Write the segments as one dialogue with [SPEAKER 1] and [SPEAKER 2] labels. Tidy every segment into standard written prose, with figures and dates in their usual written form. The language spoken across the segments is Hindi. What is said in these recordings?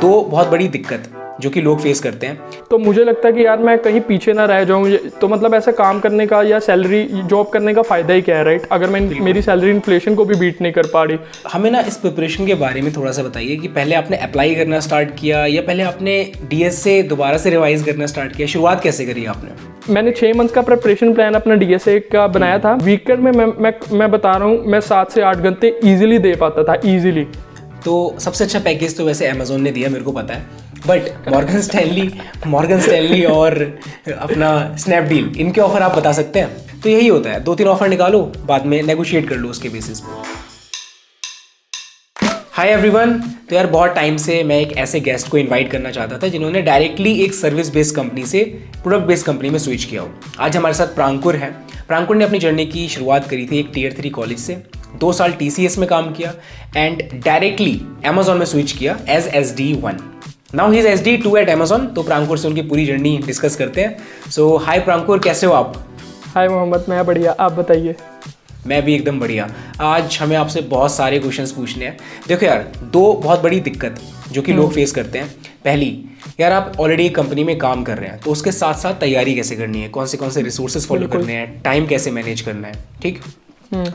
[SPEAKER 1] दो बहुत बड़ी दिक्कत जो कि लोग फेस करते हैं।
[SPEAKER 2] तो मुझे लगता है कि यार मैं कहीं पीछे ना रह जाऊँ, तो मतलब ऐसा काम करने का या सैलरी जॉब करने का फ़ायदा ही क्या है, राइट? अगर मैं मेरी सैलरी इन्फ्लेशन को भी बीट नहीं कर पा रही।
[SPEAKER 1] हमें ना इस प्रिपरेशन के बारे में थोड़ा सा बताइए कि पहले आपने अप्लाई करना स्टार्ट किया या पहले आपने डीएस से दोबारा से रिवाइज करना स्टार्ट किया, शुरुआत कैसे करी आपने?
[SPEAKER 2] मैंने 6 मंथ्स का प्रिपरेशन प्लान अपना डीएसए का बनाया था। वीकेंड में मैं बता रहा हूँ, मैं 7 से 8 घंटे ईजिली दे पाता था, ईजिली।
[SPEAKER 1] तो सबसे अच्छा पैकेज तो वैसे अमेजोन ने दिया, मेरे को पता है, बट मॉर्गन स्टैनली और अपना स्नैपडील, इनके ऑफर आप बता सकते हैं? तो यही होता है, 2-3 ऑफर निकालो, बाद में नेगोशिएट कर लो उसके बेसिस पे। Hi everyone. तो यार बहुत टाइम से मैं एक ऐसे गेस्ट को इनवाइट करना चाहता था जिन्होंने डायरेक्टली एक सर्विस बेस्ड कंपनी से प्रोडक्ट बेस्ड कंपनी में स्विच किया हो। आज हमारे साथ प्रांकुर है। प्रांकुर ने अपनी जर्नी की शुरुआत करी थी एक Tier 3 कॉलेज से, 2 साल TCS में काम किया एंड डायरेक्टली अमेजोन में स्विच किया as SD1। Now he is SD2 at Amazon. तो प्रांकुर से उनकी पूरी जर्नी डिस्कस करते हैं। सो हाय प्रांकुर, कैसे हो आप?
[SPEAKER 2] हाय मोहम्मद, मैं बढ़िया, आप बताइए।
[SPEAKER 1] मैं भी एकदम बढ़िया। आज हमें आपसे बहुत सारे क्वेश्चंस पूछने हैं। देखो यार, दो बहुत बड़ी दिक्कत जो कि लोग फेस करते हैं। पहली, यार आप ऑलरेडी एक कंपनी में काम कर रहे हैं, तो उसके साथ साथ तैयारी कैसे करनी है, कौन से रिसोर्सेज फॉलो करने हैं, टाइम कैसे मैनेज करना है, ठीक।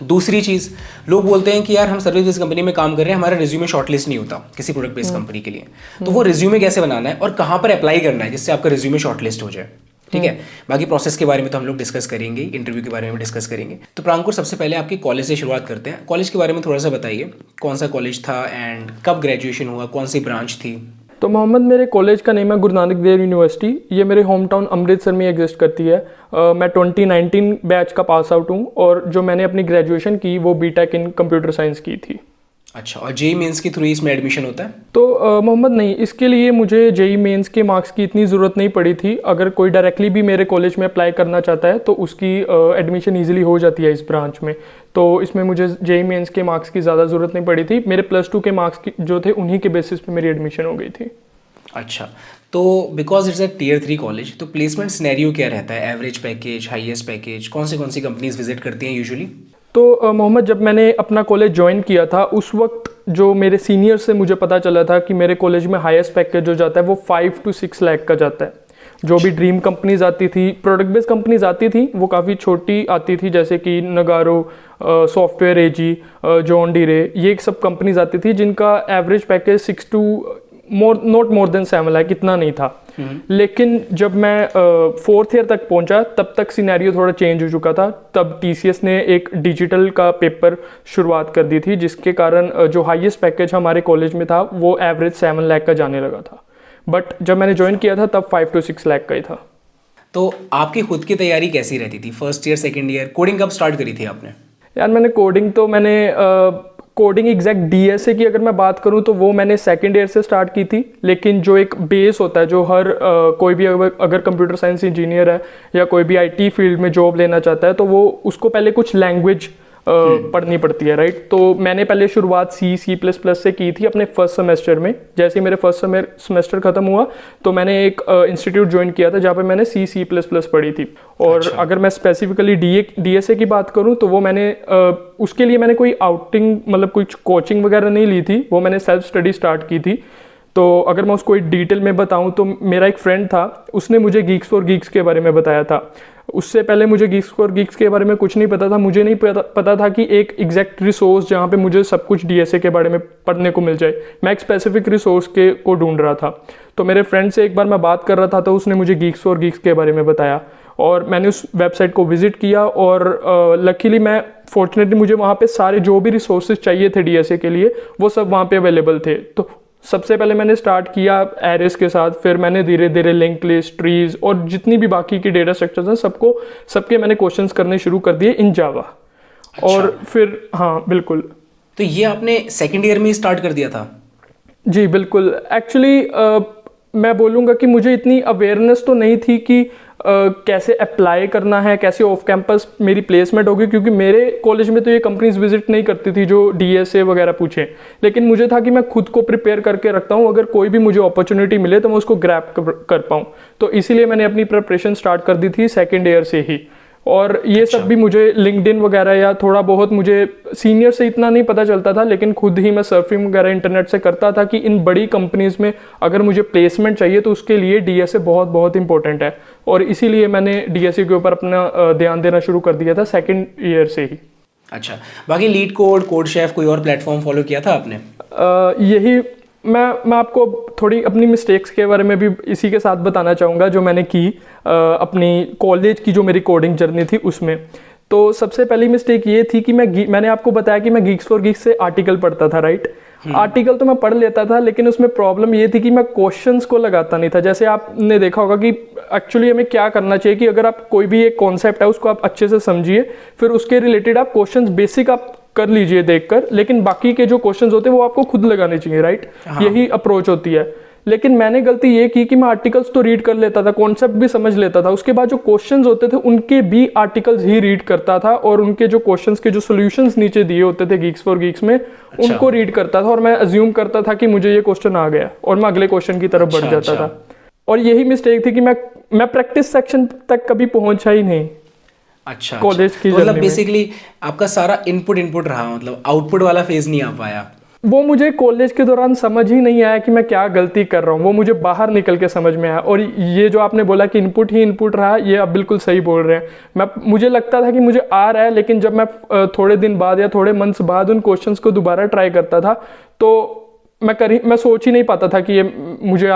[SPEAKER 1] दूसरी चीज़, लोग बोलते हैं कि यार हम सर्विस बेस्ड कंपनी में काम कर रहे हैं, हमारा रिज्यूमे शॉर्टलिस्ट नहीं होता किसी प्रोडक्ट बेस्ड कंपनी के लिए। तो वो रिज्यूमे कैसे बनाना है और कहाँ पर अप्लाई करना है जिससे आपका रिज्यूमे शॉर्टलिस्ट हो जाए, ठीक है। बाकी प्रोसेस के बारे में तो हम लोग डिस्कस करेंगे, इंटरव्यू के बारे में डिस्कस करेंगे। तो प्रांकुर, सबसे पहले आपके कॉलेज से शुरुआत करते हैं। कॉलेज के बारे में थोड़ा सा बताइए, कौन सा कॉलेज था एंड कब ग्रेजुएशन हुआ, कौन सी ब्रांच थी?
[SPEAKER 2] तो मोहम्मद, मेरे कॉलेज का नेम है गुरु नानक देव यूनिवर्सिटी। ये मेरे होम टाउन अमृतसर में एग्जिस्ट करती है। मैं 2019 बैच का पास आउट हूँ और जो मैंने अपनी ग्रेजुएशन की वो बीटेक इन कंप्यूटर साइंस की थी।
[SPEAKER 1] अच्छा, और जेई मेंस के थ्रू इसमें एडमिशन होता है?
[SPEAKER 2] तो मोहम्मद नहीं, इसके लिए मुझे जेई मेंस के मार्क्स की इतनी ज़रूरत नहीं पड़ी थी। अगर कोई डायरेक्टली भी मेरे कॉलेज में अप्लाई करना चाहता है तो उसकी एडमिशन ईजिली हो जाती है इस ब्रांच में। तो इसमें मुझे जेई मेंस के मार्क्स की ज़्यादा ज़रूरत नहीं पड़ी थी। मेरे +2 के मार्क्स जो थे उन्हीं के बेसिस पे मेरी एडमिशन हो गई थी।
[SPEAKER 1] अच्छा, तो because it's a Tier 3 college, तो प्लेसमेंट सिनेरियो क्या रहता है? एवरेज पैकेज, हाईएस्ट पैकेज, कौन सी कंपनीज विजिट करती हैं यूजुअली?
[SPEAKER 2] तो मोहम्मद, जब मैंने अपना कॉलेज ज्वाइन किया था उस वक्त जो मेरे सीनियर से मुझे पता चला था कि मेरे कॉलेज में हाईएस्ट पैकेज जो जाता है वो 5 to 6 लाख का जाता है। जो भी ड्रीम कंपनीज आती थी, प्रोडक्ट बेस्ड कंपनीज आती थी, वो काफ़ी छोटी आती थी, जैसे कि नगारो, सॉफ्टवेयर एजी, जॉन डीरे, ये सब कंपनीज आती थी जिनका average package 6 to not more than 7 lakh, इतना नहीं था। लेकिन जब मैं 4th ईयर तक पहुंचा तब तक सिनेरियो थोड़ा चेंज हो चुका था। तब TCS ने एक डिजिटल का पेपर शुरुआत कर दी थी, जिसके कारण जो हाईएस्ट पैकेज हमारे कॉलेज में था वो एवरेज 7 लाख का जाने लगा था। बट जब मैंने ज्वाइन किया था तब 5 to 6 लाख का ही था।
[SPEAKER 1] तो आपकी खुद की तैयारी कैसी रहती थी? First year, second year, coding कब स्टार्ट करी थी आपने?
[SPEAKER 2] यार मैंने कोडिंग एग्जैक्ट डीएसए की अगर मैं बात करूं तो वो मैंने सेकेंड ईयर से स्टार्ट की थी। लेकिन जो एक बेस होता है, जो हर कोई भी अगर कंप्यूटर साइंस इंजीनियर है या कोई भी आईटी फील्ड में जॉब लेना चाहता है तो वो उसको पहले कुछ लैंग्वेज पढ़नी पड़ती है, राइट। तो मैंने पहले शुरुआत C++ से की थी अपने फर्स्ट सेमेस्टर में। जैसे ही मेरे फर्स्ट सेमेस्टर खत्म हुआ तो मैंने एक इंस्टीट्यूट ज्वाइन किया था जहाँ पे मैंने C++ पढ़ी थी। और अच्छा, अगर मैं स्पेसिफिकली डीएसए की बात करूँ तो वो मैंने उसके लिए मैंने कोई आउटिंग मतलब कुछ कोचिंग वगैरह नहीं ली थी, वो मैंने सेल्फ स्टडी स्टार्ट की थी। तो अगर मैं उसको डिटेल में बताऊं तो मेरा एक फ्रेंड था, उसने मुझे गीक्स फॉर गीक्स के बारे में बताया था। उससे पहले मुझे गीक्स फॉर गीक्स के बारे में कुछ नहीं पता था। मुझे नहीं पता था कि एक एग्जैक्ट रिसोर्स जहाँ पे मुझे सब कुछ डीएसए के बारे में पढ़ने को मिल जाए। मैं एक स्पेसिफिक रिसोर्स को ढूंढ रहा था। तो मेरे फ्रेंड से एक बार मैं बात कर रहा था तो उसने मुझे गीक्स फॉर गीक्स के बारे में बताया और मैंने उस वेबसाइट को विजिट किया और लकीली फॉर्चुनेटली मुझे वहाँ पे सारे जो भी रिसोर्सेज चाहिए थे डीएसए के लिए वो सब वहाँ पे अवेलेबल थे। तो सबसे पहले मैंने स्टार्ट किया एरेस के साथ, फिर मैंने धीरे धीरे लिंक लिस्ट, ट्रीज और जितनी भी बाकी की डेटा स्ट्रक्चर्स हैं सबके मैंने क्वेश्चंस करने शुरू कर दिए इन जावा। अच्छा। और फिर हाँ बिल्कुल।
[SPEAKER 1] तो ये आपने सेकेंड ईयर में ही स्टार्ट कर दिया था?
[SPEAKER 2] जी बिल्कुल। एक्चुअली मैं बोलूँगा कि मुझे इतनी अवेयरनेस तो नहीं थी कि कैसे अप्लाई करना है, कैसे ऑफ कैंपस मेरी प्लेसमेंट होगी, क्योंकि मेरे कॉलेज में तो ये कंपनीज विजिट नहीं करती थी जो डीएसए वगैरह पूछे। लेकिन मुझे था कि मैं खुद को प्रिपेयर करके रखता हूँ, अगर कोई भी मुझे अपॉर्चुनिटी मिले तो मैं उसको ग्रैब कर पाऊँ। तो इसीलिए मैंने अपनी प्रिपरेशन स्टार्ट कर दी थी सेकेंड ईयर से ही। और ये सब भी मुझे लिंक्डइन वगैरह या थोड़ा बहुत मुझे सीनियर से इतना नहीं पता चलता था, लेकिन खुद ही मैं सर्फिंग वगैरह इंटरनेट से करता था कि इन बड़ी कंपनीज़ में अगर मुझे प्लेसमेंट चाहिए तो उसके लिए डीएसए बहुत बहुत इंपॉर्टेंट है। और इसीलिए मैंने डीएसए के ऊपर अपना ध्यान देना शुरू कर दिया था सेकेंड ईयर से ही।
[SPEAKER 1] अच्छा, बाकी लीड कोड, कोड शेफ, कोई और प्लेटफॉर्म फॉलो किया था आपने?
[SPEAKER 2] यही मैं आपको थोड़ी अपनी मिस्टेक्स के बारे में भी इसी के साथ बताना चाहूँगा जो मैंने की अपनी कॉलेज की जो मेरी कोडिंग जर्नी थी उसमें। तो सबसे पहली मिस्टेक ये थी कि मैंने आपको बताया कि मैं गीक्स फॉर गीक्स से आर्टिकल पढ़ता था, राइट। आर्टिकल तो मैं पढ़ लेता था, लेकिन उसमें प्रॉब्लम ये थी कि मैं क्वेश्चंस को लगाता नहीं था। जैसे आपने देखा होगा कि एक्चुअली हमें क्या करना चाहिए कि अगर आप कोई भी एक कॉन्सेप्ट है उसको आप अच्छे से समझिए, फिर उसके रिलेटेड आप क्वेश्चंस बेसिक आप कर लीजिए देखकर, लेकिन बाकी के जो क्वेश्चंस होते हैं वो आपको खुद लगाने चाहिए, राइट। यही अप्रोच होती है। लेकिन मैंने गलती ये की कि मैं आर्टिकल्स तो रीड कर लेता था, कॉन्सेप्ट भी समझ लेता था, उसके बाद जो क्वेश्चंस होते थे उनके भी आर्टिकल्स ही रीड करता था, और उनके जो क्वेश्चंस के जो सॉल्यूशंस नीचे दिए होते थे गीक्स फॉर गीक्स में उनको रीड करता था, और मैं अज्यूम करता था कि मुझे ये क्वेश्चन आ गया और मैं अगले क्वेश्चन की तरफ बढ़ जाता था। और यही मिस्टेक थी कि मैं प्रैक्टिस सेक्शन तक कभी पहुंचा ही नहीं।
[SPEAKER 1] अच्छा,
[SPEAKER 2] कॉलेज की
[SPEAKER 1] मतलब बेसिकली आपका सारा इनपुट रहा, मतलब आउटपुट वाला फेज नहीं आ पाया।
[SPEAKER 2] वो मुझे कॉलेज के दौरान समझ ही नहीं आया कि मैं क्या गलती कर रहा हूँ, वो मुझे बाहर निकल के समझ में आया। और ये जो आपने बोला कि इनपुट ही इनपुट रहा, ये आप बिल्कुल सही बोल रहे हैं। मुझे लगता था कि मुझे आ रहा है, लेकिन जब मैं थोड़े दिन बाद या थोड़े मंथ्स बाद उन क्वेश्चंस को दोबारा ट्राई करता था तो मैं सोच ही नहीं पाता था कि ये मुझे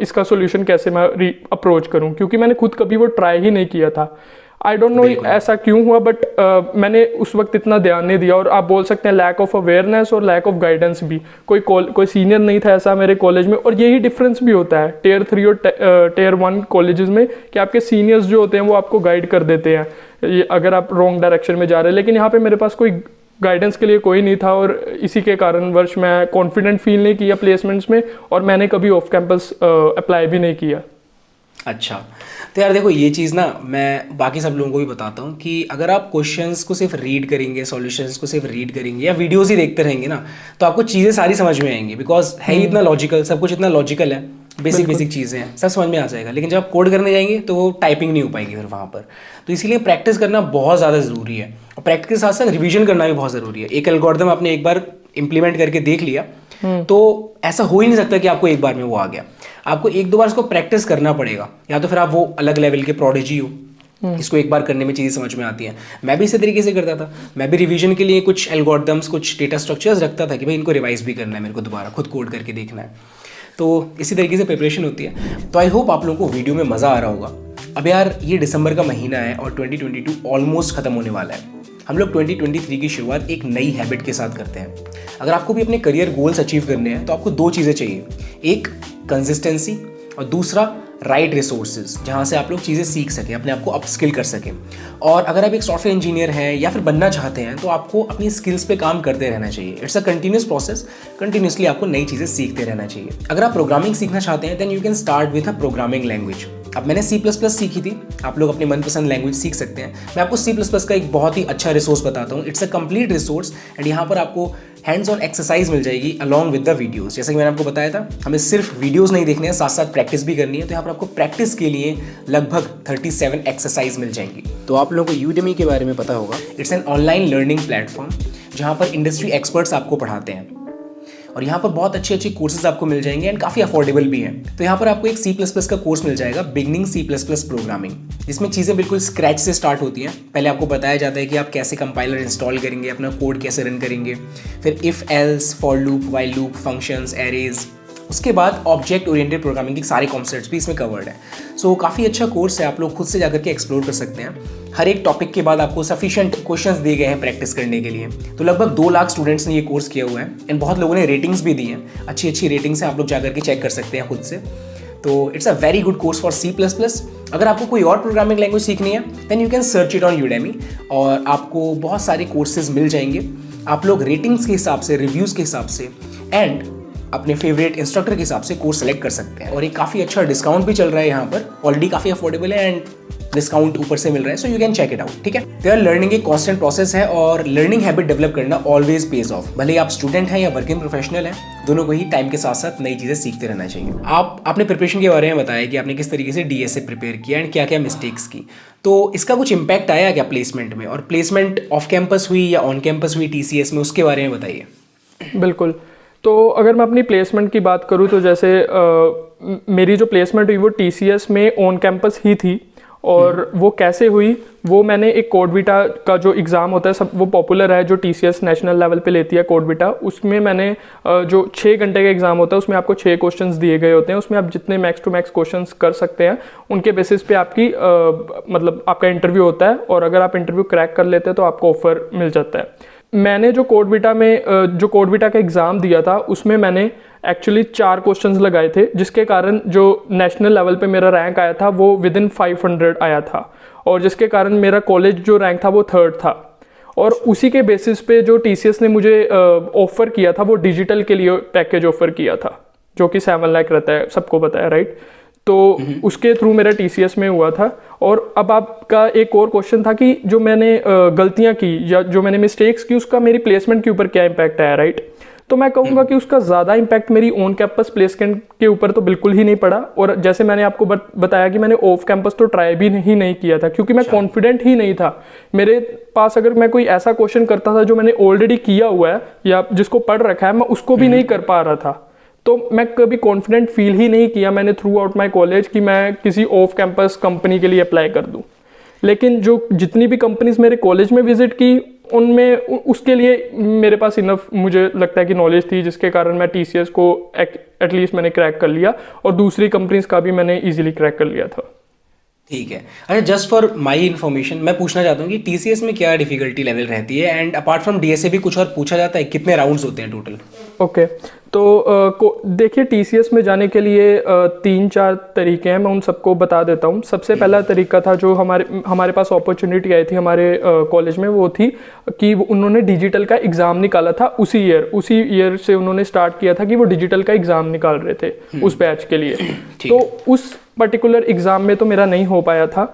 [SPEAKER 2] इसका सोल्यूशन कैसे मैं अप्रोच करूँ, क्योंकि मैंने खुद कभी वो ट्राई ही नहीं किया था। आई डोंट नो ऐसा क्यों हुआ, बट मैंने उस वक्त इतना ध्यान नहीं दिया। और आप बोल सकते हैं लैक ऑफ अवेयरनेस और लैक ऑफ गाइडेंस भी। कोई सीनियर नहीं था ऐसा मेरे कॉलेज में। और यही डिफरेंस भी होता है टियर 3 और टियर 1 कॉलेजेस में, कि आपके सीनियर्स जो होते हैं वो आपको गाइड कर देते हैं अगर आप रॉन्ग डायरेक्शन में जा रहे हैं। लेकिन यहाँ पे मेरे पास कोई गाइडेंस के लिए कोई नहीं था, और इसी के कारणवश मैं कॉन्फिडेंट फील नहीं किया प्लेसमेंट्स में, और मैंने कभी ऑफ कैंपस अप्लाई भी नहीं किया।
[SPEAKER 1] अच्छा, तो यार देखो ये चीज़ ना मैं बाकी सब लोगों को भी बताता हूँ कि अगर आप क्वेश्चंस को सिर्फ रीड करेंगे, सॉल्यूशंस को सिर्फ रीड करेंगे या वीडियोस ही देखते रहेंगे ना, तो आपको चीज़ें सारी समझ में आएंगी। बिकॉज है ही इतना लॉजिकल, सब कुछ इतना लॉजिकल है, बेसिक चीज़ें हैं, सब समझ में आ जाएगा। लेकिन जब आप कोड करने जाएंगे तो वो टाइपिंग नहीं हो पाएगी फिर वहाँ पर। तो इसीलिए प्रैक्टिस करना बहुत ज़्यादा ज़रूरी है, और प्रैक्टिस के साथ साथ रिविजन करना भी बहुत ज़रूरी है। एक एल्गोरिथम आपने एक बार इंप्लीमेंट करके देख लिया तो ऐसा हो ही नहीं सकता कि आपको एक बार में वो आ गया। आपको एक दो बार इसको प्रैक्टिस करना पड़ेगा, या तो फिर आप वो अलग लेवल के प्रोडिजी हो, इसको एक बार करने में चीज़ें समझ में आती हैं। मैं भी इसी तरीके से करता था। मैं भी रिवीजन के लिए कुछ एल्गोरिथम्स, कुछ डेटा स्ट्रक्चर्स रखता था कि भाई इनको रिवाइज भी करना है, मेरे को दोबारा खुद कोड करके देखना है। तो इसी तरीके से प्रिपरेशन होती है। तो आई होप आप लोगों को वीडियो में मज़ा आ रहा होगा। अब यार ये दिसंबर का महीना है और 2022 ऑलमोस्ट ख़त्म होने वाला है। हम लोग 2023 की शुरुआत एक नई हैबिट के साथ करते हैं। अगर आपको भी अपने करियर गोल्स अचीव करने हैं तो आपको दो चीज़ें चाहिए, एक कंसिस्टेंसी और दूसरा राइट रिसोर्सेज, जहाँ से आप लोग चीज़ें सीख सकें, अपने आप को अपस्किल कर सकें। और अगर आप एक सॉफ्टवेयर इंजीनियर हैं या फिर बनना चाहते हैं तो आपको अपनी स्किल्स पे काम करते रहना चाहिए। It's a continuous process, continuously आपको नई चीज़ें सीखते रहना चाहिए। अगर आप प्रोग्रामिंग सीखना चाहते हैं then you can start with a programming language. अब मैंने C++ सीखी थी, आप लोग अपनी मनपसंद लैंग्वेज सीख सकते हैं। मैं आपको C++ का एक बहुत ही अच्छा रिसोर्स बताता हूँ। It's a complete resource and यहाँ पर आपको हैंड्स ऑन एक्सरसाइज मिल जाएगी अलॉन्ग विद द वीडियोस। जैसे कि मैंने आपको बताया था, हमें सिर्फ वीडियोस नहीं देखने हैं, साथ साथ प्रैक्टिस भी करनी है। तो यहाँ पर आपको प्रैक्टिस के लिए लगभग 37 एक्सरसाइज मिल जाएंगी। तो आप लोगों को Udemy के बारे में पता होगा। It's an online learning platform जहाँ पर इंडस्ट्री एक्सपर्ट्स आपको पढ़ाते हैं, और यहाँ पर बहुत अच्छे कोर्सेज आपको मिल जाएंगे एंड काफ़ी अफोर्डेबल भी हैं। तो यहाँ पर आपको एक C++ का कोर्स मिल जाएगा, बिगनिंग C++ प्रोग्रामिंग, जिसमें चीज़ें बिल्कुल स्क्रैच से स्टार्ट होती हैं। पहले आपको बताया जाता है कि आप कैसे कंपाइलर इंस्टॉल करेंगे, अपना कोड कैसे रन करेंगे, फिर if else, for loop, while loop, functions, arrays, उसके बाद ऑब्जेक्ट ओरिएंटेड प्रोग्रामिंग के सारे कॉन्सेप्ट्स भी इसमें कवर्ड है। सो काफ़ी अच्छा कोर्स है, आप लोग खुद से जाकर के एक्सप्लोर कर सकते हैं। हर एक टॉपिक के बाद आपको सफिशिएंट क्वेश्चंस दिए गए हैं प्रैक्टिस करने के लिए। तो लगभग 2 लाख स्टूडेंट्स ने ये कोर्स किया हुआ है एंड बहुत लोगों ने रेटिंग्स भी दी हैं। अच्छी रेटिंग्स हैं, आप लोग जाकर के चेक कर सकते हैं खुद से। तो it's a very good course for C++। अगर आपको कोई और प्रोग्रामिंग लैंग्वेज सीखनी है then you can search it on Udemy, और आपको बहुत सारे कोर्सेज मिल जाएंगे। आप लोग रेटिंग्स के हिसाब से, रिव्यूज़ के हिसाब से एंड अपने फेवरेट इंस्ट्रक्टर के हिसाब से कोर्स सेलेक्ट कर सकते हैं। और एक काफ़ी अच्छा डिस्काउंट भी चल रहा है यहाँ पर, ऑलरेडी काफ़ी अफोर्डेबल है एंड डिस्काउंट ऊपर से मिल रहा है, so you can check it out, ठीक है। तो यार लर्निंग एक कॉन्स्टेंट प्रोसेस है और लर्निंग हैबिट डेवलप करना ऑलवेज पेज ऑफ। भले ही आप स्टूडेंट हैं या वर्किंग प्रोफेशनल हैं, दोनों को ही टाइम के साथ साथ नई चीज़ें सीखते रहना चाहिए। आपने प्रिपरेशन के बारे में बताया कि आपने किस तरीके से डीएसए प्रिपेयर किया एंड क्या क्या मिस्टेक्स की, तो इसका कुछ इंपैक्ट आया क्या प्लेसमेंट में, और प्लेसमेंट ऑफ कैंपस हुई या ऑन कैंपस हुई टीसीएस में, उसके बारे में बताइए।
[SPEAKER 2] बिल्कुल। तो अगर मैं अपनी प्लेसमेंट की बात करूँ तो जैसे मेरी जो प्लेसमेंट हुई वो टीसीएस में ऑन कैंपस ही थी। और वो कैसे हुई, वो मैंने एक कोडविटा का जो एग्ज़ाम होता है, सब वो पॉपुलर है, जो टीसीएस नेशनल लेवल पे लेती है कोडविटा, उसमें मैंने जो 6 घंटे का एग्ज़ाम होता है उसमें आपको 6 क्वेश्चंस दिए गए होते हैं। उसमें आप जितने मैक्स टू मैक्स क्वेश्चंस कर सकते हैं उनके बेसिस पे आपकी मतलब आपका इंटरव्यू होता है, और अगर आप इंटरव्यू क्रैक कर लेते हैं तो आपको ऑफर मिल जाता है। मैंने जो कोडविटा का एग्ज़ाम दिया था उसमें मैंने एक्चुअली 4 क्वेश्चंस लगाए थे, जिसके कारण जो नेशनल लेवल पे मेरा रैंक आया था वो विद इन 500 आया था, और जिसके कारण मेरा कॉलेज जो रैंक था वो 3rd था। और उसी के बेसिस पे जो टीसीएस ने मुझे ऑफ़र किया था वो डिजिटल के लिए पैकेज ऑफ़र किया था, जो कि 7 लाख रहता है, सबको पता है, राइट। तो उसके थ्रू मेरा टीसीएस में हुआ था। और अब आपका एक और क्वेश्चन था कि जो मैंने गलतियां की या जो मैंने मिस्टेक्स की उसका मेरी प्लेसमेंट के ऊपर क्या इम्पैक्ट आया, राइट। तो मैं कहूँगा कि उसका ज़्यादा इम्पैक्ट मेरी ऑन कैंपस प्लेसमेंट के ऊपर तो बिल्कुल ही नहीं पड़ा। और जैसे मैंने आपको बताया कि मैंने ऑफ कैंपस तो ट्राई भी नहीं किया था, क्योंकि मैं कॉन्फिडेंट ही नहीं था। मेरे पास अगर मैं कोई ऐसा क्वेश्चन करता था जो मैंने ऑलरेडी किया हुआ है या जिसको पढ़ रखा है, मैं उसको भी नहीं कर पा रहा था। तो मैं कभी कॉन्फिडेंट फील ही नहीं किया मैंने थ्रू आउट माई कॉलेज कि मैं किसी ऑफ कैंपस कंपनी के लिए अप्लाई कर दूं। लेकिन जो जितनी भी कंपनीज मेरे कॉलेज में विजिट की उनमें उसके लिए मेरे पास इनफ मुझे लगता है कि नॉलेज थी, जिसके कारण मैं टीसीएस को एटलीस्ट मैंने क्रैक कर लिया, और दूसरी कंपनीज का भी मैंने इजीली क्रैक कर लिया था।
[SPEAKER 1] ठीक है। अच्छा, जस्ट फॉर माई इन्फॉर्मेशन मैं पूछना चाहता हूँ कि टीसीएस में क्या डिफिकल्टी लेवल रहती है, एंड अपार्ट फ्रॉम डीएसए भी कुछ और पूछा जाता है, कितने राउंड्स होते हैं टोटल?
[SPEAKER 2] ओके, तो देखिए टीसीएस में जाने के लिए 3-4 तरीके हैं, मैं उन सबको बता देता हूँ। सबसे पहला तरीका था जो हमारे पास अपॉर्चुनिटी आई थी हमारे कॉलेज में, वो थी कि उन्होंने डिजिटल का एग्ज़ाम निकाला था उसी ईयर से उन्होंने स्टार्ट किया था कि वो डिजिटल का एग्ज़ाम निकाल रहे थे उस बैच के लिए। तो उस पर्टिकुलर एग्ज़ाम में तो मेरा नहीं हो पाया था,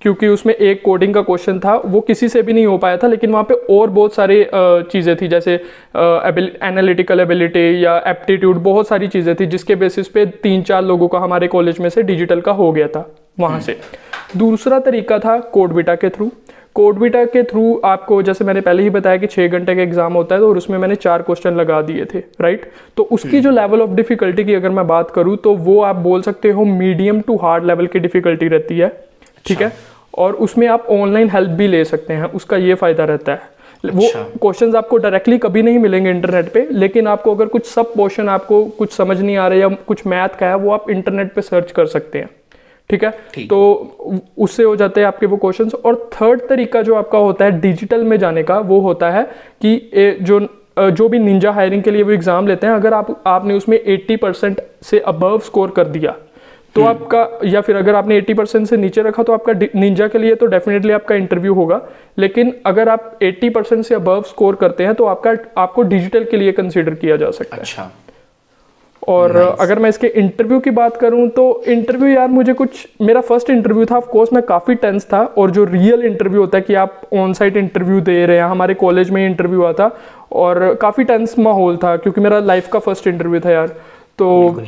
[SPEAKER 2] क्योंकि उसमें एक कोडिंग का क्वेश्चन था, वो किसी से भी नहीं हो पाया था। लेकिन वहाँ पे और बहुत सारी चीज़ें थी, जैसे एनालिटिकल एबिलिटी या एप्टीट्यूड, बहुत सारी चीज़ें थी जिसके बेसिस पे 3-4 लोगों का हमारे कॉलेज में से डिजिटल का हो गया था वहाँ से। दूसरा तरीका था कोडविटा के थ्रू। कोडविटा के थ्रू आपको, जैसे मैंने पहले ही बताया कि 6 घंटे का एग्जाम होता है, तो और उसमें मैंने 4 क्वेश्चन लगा दिए थे, राइट। तो उसकी जो लेवल ऑफ डिफिकल्टी की अगर मैं बात करूँ तो वो आप बोल सकते हो मीडियम टू हार्ड लेवल की डिफिकल्टी रहती है, ठीक है। और उसमें आप ऑनलाइन हेल्प भी ले सकते हैं, उसका ये फ़ायदा रहता है। वो क्वेश्चंस आपको डायरेक्टली कभी नहीं मिलेंगे इंटरनेट पे, लेकिन आपको अगर कुछ सब पोर्शन आपको कुछ समझ नहीं आ रहा है या कुछ मैथ का है, वो आप इंटरनेट पे सर्च कर सकते हैं, ठीक है। तो उससे हो जाते हैं आपके वो क्वेश्चंस। और थर्ड तरीका जो आपका होता है डिजिटल में जाने का, वो होता है कि जो भी निंजा हायरिंग के लिए वो एग्ज़ाम लेते हैं, अगर आपने उसमें 80% से अबव स्कोर कर दिया तो आपका, या फिर अगर आपने 80% से नीचे रखा तो आपका निंजा के लिए तो डेफिनेटली आपका इंटरव्यू होगा। लेकिन अगर आप 80% से अबव स्कोर करते हैं तो आपको डिजिटल के लिए कंसीडर किया जा सकता है।
[SPEAKER 1] अच्छा।
[SPEAKER 2] और अगर मैं इसके इंटरव्यू की बात करूं तो इंटरव्यू यार मेरा फर्स्ट इंटरव्यू था, ऑफ कोर्स मैं काफ़ी टेंस था। और जो रियल इंटरव्यू होता है कि आप ऑन साइट इंटरव्यू दे रहे हैं, हमारे कॉलेज में इंटरव्यू हुआ था और काफ़ी टेंस माहौल था, क्योंकि मेरा लाइफ का फर्स्ट इंटरव्यू था यार। तो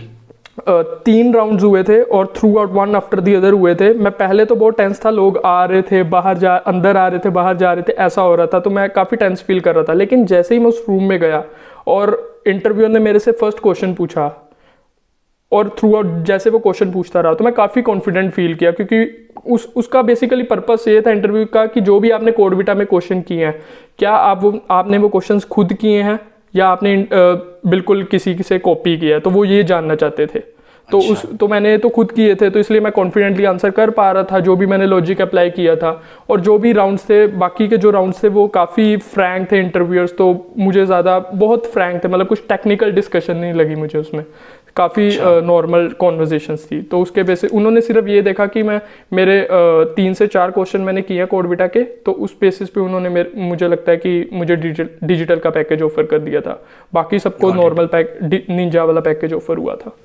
[SPEAKER 2] 3 राउंड्स हुए थे और through out one after the other हुए थे। मैं पहले तो बहुत टेंस था, लोग आ रहे थे अंदर आ रहे थे, बाहर जा रहे थे, ऐसा हो रहा था, तो मैं काफ़ी टेंस फील कर रहा था। लेकिन जैसे ही मैं उस रूम में गया और इंटरव्यू ने मेरे से फर्स्ट क्वेश्चन पूछा और थ्रू आउट जैसे वो क्वेश्चन पूछता रहा, तो मैं काफ़ी कॉन्फिडेंट फील किया, क्योंकि उसका बेसिकली पर्पस ये था इंटरव्यू का कि जो भी आपने कोडविटा में क्वेश्चन किए हैं, क्या आपने वो क्वेश्चंस खुद किए हैं या आपने बिल्कुल किसी से कॉपी किया है, तो वो ये जानना चाहते थे। तो तो मैंने तो खुद किए थे, तो इसलिए मैं कॉन्फिडेंटली आंसर कर पा रहा था जो भी मैंने लॉजिक अप्लाई किया था। और जो भी राउंड्स थे, बाकी के जो राउंड्स थे वो काफ़ी फ्रैंक थे इंटरव्यूअर्स, तो मुझे ज़्यादा बहुत फ्रैंक थे, मतलब कुछ टेक्निकल डिस्कशन नहीं लगी मुझे उसमें, काफ़ी नॉर्मल कॉन्वर्जेशंस थी। तो उसके बेसिस उन्होंने सिर्फ ये देखा कि मेरे 3 से 4 क्वेश्चन मैंने किए कोडविटा के, तो उस बेसिस पे उन्होंने मुझे लगता है कि मुझे डिजिटल का पैकेज ऑफर कर दिया था। बाकी सबको नॉर्मल निंजा वाला पैकेज ऑफर हुआ था।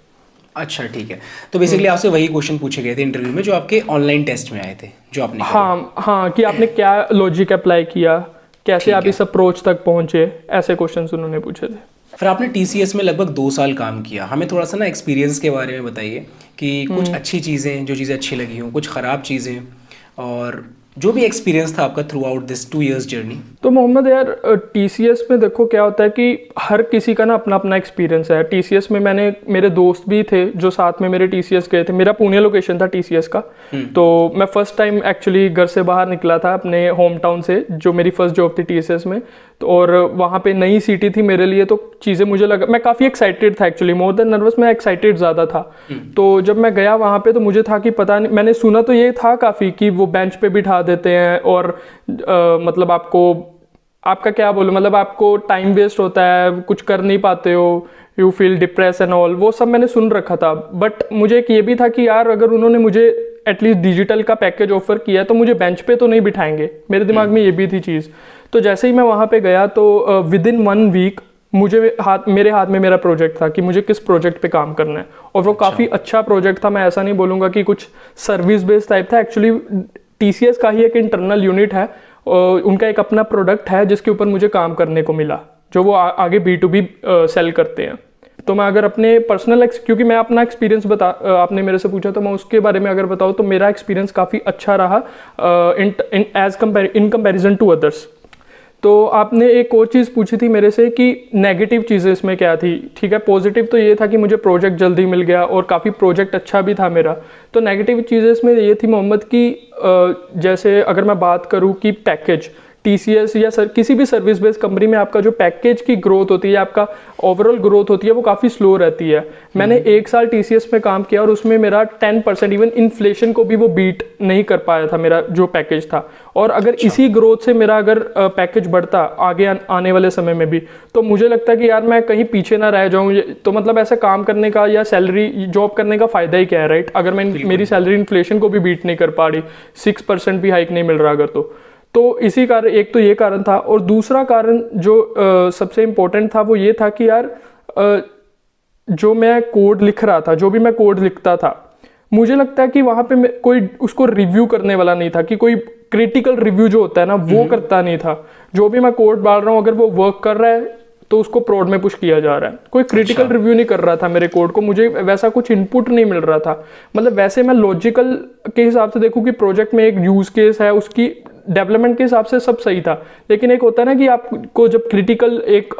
[SPEAKER 1] अच्छा ठीक है, तो बेसिकली आपसे वही क्वेश्चन पूछे गए थे इंटरव्यू में जो आपके ऑनलाइन टेस्ट में आए थे जो आपने करे।
[SPEAKER 2] हाँ हाँ, कि आपने क्या लॉजिक अप्लाई किया, कैसे
[SPEAKER 1] ठीक
[SPEAKER 2] आप
[SPEAKER 1] है।
[SPEAKER 2] इस अप्रोच तक पहुंचे, ऐसे क्वेश्चंस उन्होंने पूछे थे।
[SPEAKER 1] फिर आपने टीसीएस में लगभग 2 साल काम किया, हमें थोड़ा सा ना एक्सपीरियंस के बारे में बताइए कि कुछ अच्छी चीज़ें, जो चीज़ें अच्छी लगी हों, कुछ ख़राब चीज़ें, और जो भी एक्सपीरियंस था आपका through out this 2 years journey.
[SPEAKER 2] तो मोहम्मद यार, टीसीएस में देखो क्या होता है कि हर किसी का ना अपना अपना एक्सपीरियंस है। टीसीएस में मेरे दोस्त भी थे जो साथ में मेरे टीसीएस गए थे। मेरा पुणे लोकेशन था टीसीएस का। तो मैं फर्स्ट टाइम एक्चुअली घर से बाहर निकला था अपने होम टाउन से, जो मेरी फर्स्ट जॉब थी टीसीएस में। तो और वहाँ पे नई सिटी थी मेरे लिए, तो चीज़ें मुझे लगा, मैं काफ़ी एक्साइटेड था एक्चुअली, मोर देन नर्वस, मैं एक्साइटेड ज़्यादा था। तो जब मैं गया वहाँ पे तो मुझे था कि पता नहीं, मैंने सुना तो ये था काफ़ी कि वो बेंच पे बिठा देते हैं और मतलब आपका क्या बोलूं, मतलब आपको टाइम वेस्ट होता है, कुछ कर नहीं पाते हो, you feel depress and all, वो सब मैंने सुन रखा था। बट मुझे एक ये भी था कि यार अगर उन्होंने मुझे एटलीस्ट डिजिटल का पैकेज ऑफर किया तो मुझे बेंच पे तो नहीं बिठाएंगे, मेरे दिमाग में ये भी थी चीज़। तो जैसे ही मैं वहाँ पे गया तो विद इन 1 week मेरे हाथ में मेरा प्रोजेक्ट था कि मुझे किस प्रोजेक्ट पे काम करना है। और वो काफ़ी अच्छा प्रोजेक्ट था, मैं ऐसा नहीं बोलूँगा कि कुछ सर्विस बेस्ड टाइप था। एक्चुअली टीसीएस का ही एक इंटरनल यूनिट है, उनका एक अपना प्रोडक्ट है जिसके ऊपर मुझे काम करने को मिला, जो वो आगे B2B सेल करते हैं। तो मैं अगर अपने पर्सनल क्योंकि मैं अपना एक्सपीरियंस आपने मेरे से पूछा तो मैं उसके बारे में अगर बताऊँ तो मेरा एक्सपीरियंस काफ़ी अच्छा रहा इन कंपैरिजन टू अदर्स। तो आपने एक और चीज़ पूछी थी मेरे से कि नेगेटिव चीज़ें इसमें क्या थी। ठीक है, पॉजिटिव तो ये था कि मुझे प्रोजेक्ट जल्दी मिल गया और काफ़ी प्रोजेक्ट अच्छा भी था मेरा। तो नेगेटिव चीज़ें इसमें ये थी मोहम्मद कि जैसे अगर मैं बात करूँ कि पैकेज, टीसीएस या किसी भी सर्विस बेस्ड कंपनी में आपका जो पैकेज की ग्रोथ होती है, आपका ओवरऑल ग्रोथ होती है, वो काफ़ी स्लो रहती है। मैंने 1 साल टीसीएस में काम किया और उसमें मेरा 10%, इवन इन्फ्लेशन को भी वो बीट नहीं कर पाया था मेरा जो पैकेज था। और अगर इसी ग्रोथ से मेरा अगर पैकेज बढ़ता आगे आने वाले समय में भी, तो मुझे लगता है कि यार मैं कहीं पीछे ना रह जाऊँ। तो मतलब ऐसा काम करने का या सैलरी जॉब करने का फ़ायदा ही क्या है, राइट? अगर मेरी सैलरी इन्फ्लेशन को भी बीट नहीं कर पा रही, 6% भी हाइक नहीं मिल रहा अगर तो इसी कारण, एक तो ये कारण था। और दूसरा कारण जो सबसे इम्पोर्टेंट था वो ये था कि यार जो मैं कोड लिख रहा था, जो भी मैं कोड लिखता था, मुझे लगता है कि वहाँ पे कोई उसको रिव्यू करने वाला नहीं था, कि कोई क्रिटिकल रिव्यू जो होता है ना वो करता नहीं था। जो भी मैं कोड डाल रहा हूँ अगर वो वर्क कर रहा है तो उसको प्रोड में पुश किया जा रहा है। कोई क्रिटिकल रिव्यू नहीं कर रहा था मेरे कोड को, मुझे वैसा कुछ इनपुट नहीं मिल रहा था। मतलब वैसे मैं लॉजिकल के हिसाब से देखूँ कि प्रोजेक्ट में एक यूज केस है, उसकी डेवलपमेंट के हिसाब से सब सही था, लेकिन एक होता है ना कि आपको जब क्रिटिकल एक